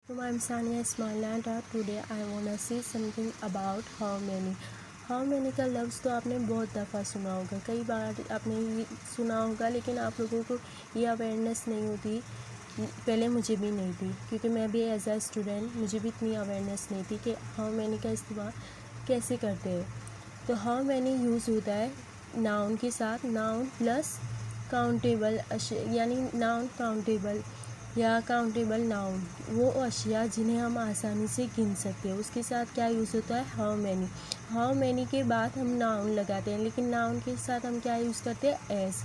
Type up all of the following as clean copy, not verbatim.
I'm Sania Ismailanta. Today I wanna say something about how many. how many का लफ्ज़ तो आपने बहुत दफ़ा सुना होगा, कई बार आपने ये सुना होगा, लेकिन आप लोगों को ये अवेयरनेस नहीं होती। पहले मुझे भी नहीं थी, क्योंकि मैं भी एज अ स्टूडेंट मुझे भी इतनी अवेयरनेस नहीं थी कि हाउ मैनी का इस्तेमाल कैसे करते हैं। तो हाउ मैनी यूज़ होता है नाउन के साथ, नाउन प्लस काउंटेबल यानी नाउन काउंटेबल या काउंटेबल नाउन, वो अशिया जिन्हें हम आसानी से गिन सकते हैं, उसके साथ क्या यूज़ होता है हाउ मैनी। हाउ मैनी के बाद हम नाउन लगाते हैं, लेकिन नाउन के साथ हम क्या यूज़ करते हैं एस।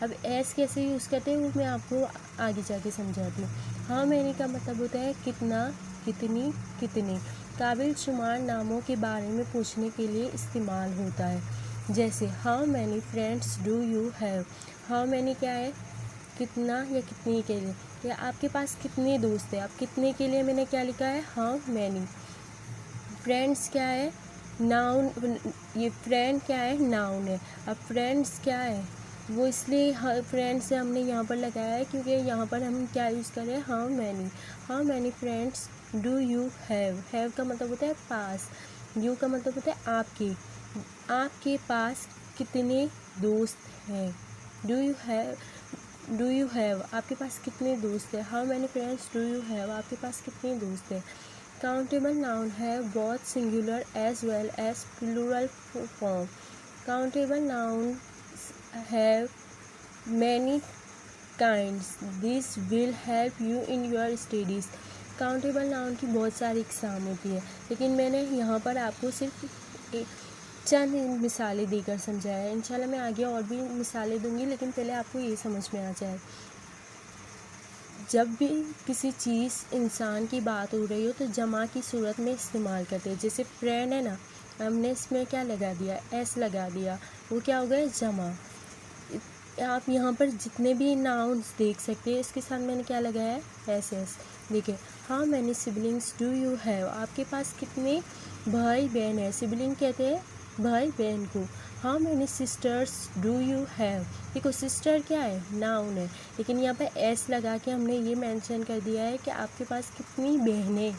अब एस कैसे यूज़ करते हैं वो मैं आपको आगे जाके समझाती हूँ। हाउ मैनी का मतलब होता है कितना, कितनी, कितने। काबिल शुमार नामों के बारे में पूछने के लिए इस्तेमाल होता है, जैसे how many friends do you have. How many क्या है, कितना या कितनी के लिए, या आपके पास कितने दोस्त हैं। अब कितने के लिए मैंने क्या लिखा है हाउ मैनी। फ्रेंड्स क्या है, नाउन, ये फ्रेंड क्या है, नाउन है। अब फ्रेंड्स क्या है, वो इसलिए फ्रेंड से हमने यहाँ पर लगाया है क्योंकि यहाँ पर हम क्या यूज़ कर रहे हैं how many. How many friends do you have. Have का मतलब होता है पास, यू का मतलब होता है आपके। आपके पास कितने दोस्त हैं। डू यू हैव आपके पास कितने दोस्त हैं। How many friends do you have आपके पास कितने दोस्त हैं। काउंटेबल नाउन है both singular as well as plural form. Countable noun have many kinds, this will help you in your studies. Countable noun की बहुत सारी इकसाम होती है, लेकिन मैंने यहाँ पर आपको सिर्फ चंद मिसालें देकर समझाया है। इंशाल्लाह मैं आगे और भी मिसालें दूंगी, लेकिन पहले आपको ये समझ में आ जाए। जब भी किसी चीज़ इंसान की बात हो रही हो तो जमा की सूरत में इस्तेमाल करते हैं। जैसे फ्रेंड है ना, हमने इसमें क्या लगा दिया, एस लगा दिया, वो क्या हो गया जमा। आप यहाँ पर जितने भी नाउन्स देख सकते हैं, इसके साथ मैंने क्या लगाया है एस एस। देखिए how many siblings do you have आपके पास कितने भाई बहन है। सिबलिंग कहते हैं भाई बहन को। How many sisters do you have. देखो सिस्टर क्या है, नाउन है, लेकिन यहाँ पर एस लगा के हमने ये मेंशन कर दिया है कि आपके पास कितनी बहनें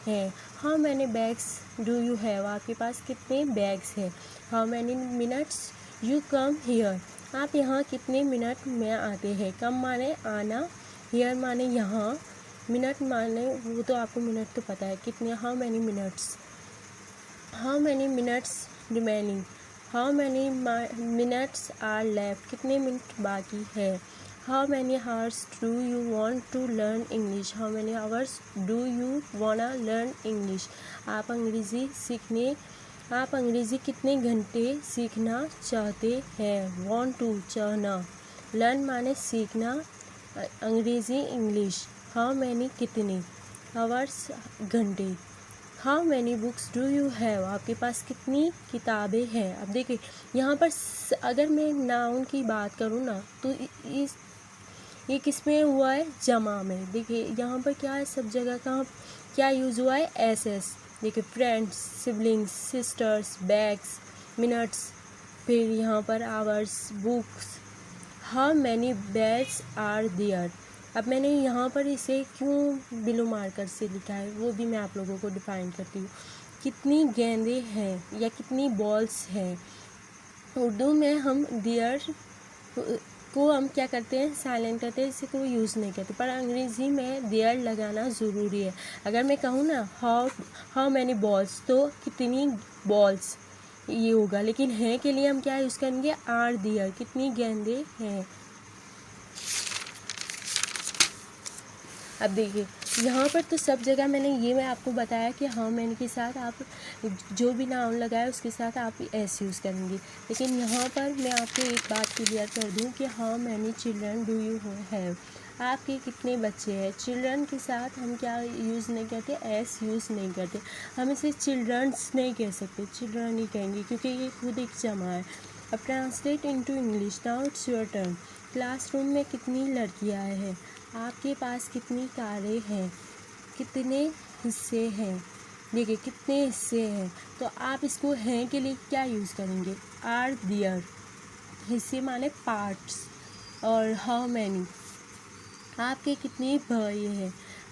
हैं। How many bags do you have आपके पास कितने बैग्स हैं। How many minutes you come here आप यहाँ कितने मिनट में आते हैं। कम माने आना, हियर माने यहाँ, मिनट माने वो तो आपको मिनट तो पता है कितने। How many minutes, how many minutes remaining, how many minutes are left कितने मिनट बाकी है। How many hours do you want to learn English how many hours do you wanna learn English आप अंग्रेज़ी कितने घंटे सीखना चाहते हैं। वॉन्ट टू चाहना, लर्न माने सीखना, अंग्रेज़ी इंग्लिश। हाउ मैनी कितने, हावर्स घंटे। How many books do you have आपके पास कितनी किताबें हैं। अब देखिए यहाँ पर अगर मैं नाउन की बात करूँ ना तो ये किस में हुआ है, जमा में। देखिए यहाँ पर क्या है, सब जगह का क्या यूज़ हुआ है एस एस। देखिए friends, siblings, sisters, bags, minutes, फिर यहाँ पर hours, books. How many bags are there. अब मैंने यहाँ पर इसे क्यों बिलो मार्कर से लिखा है वो भी मैं आप लोगों को डिफाइन करती हूँ। कितनी गेंदें हैं या कितनी बॉल्स हैं। उर्दू में हम देयर को हम क्या करते हैं, साइलेंट करते हैं, इसे कोई यूज़ नहीं करते, पर अंग्रेज़ी में देयर लगाना ज़रूरी है। अगर मैं कहूँ ना हाउ मैनी बॉल्स तो कितनी बॉल्स ये होगा, लेकिन है के लिए हम क्या यूज़ करेंगे आर देयर कितनी गेंदें हैं। अब देखिए यहाँ पर तो सब जगह मैं आपको बताया कि हाउ मैनी के साथ आप जो भी नाउन लगाए उसके साथ आप एस यूज़ करेंगे, लेकिन यहाँ पर मैं आपको एक बात क्लियर कर दूँ कि how many children do you have आपके कितने बच्चे हैं। चिल्ड्रन के साथ हम क्या यूज़ नहीं करते, एस यूज़ नहीं करते। हम इसे चिल्ड्रंस नहीं कह सकते, चिल्ड्रन ही कहेंगे क्योंकि ये खुद एक जमा है। अब translate into English, now it's your turn. Classroom में कितनी लड़कियाँ हैं। आपके पास कितनी कारें हैं, कितने हिस्से हैं। देखिए कितने हिस्से हैं, तो आप इसको हैं के लिए क्या यूज़ करेंगे आर देयर, हिस्से माने पार्ट्स। और हाउ मैनी आपके कितने भाई हैं,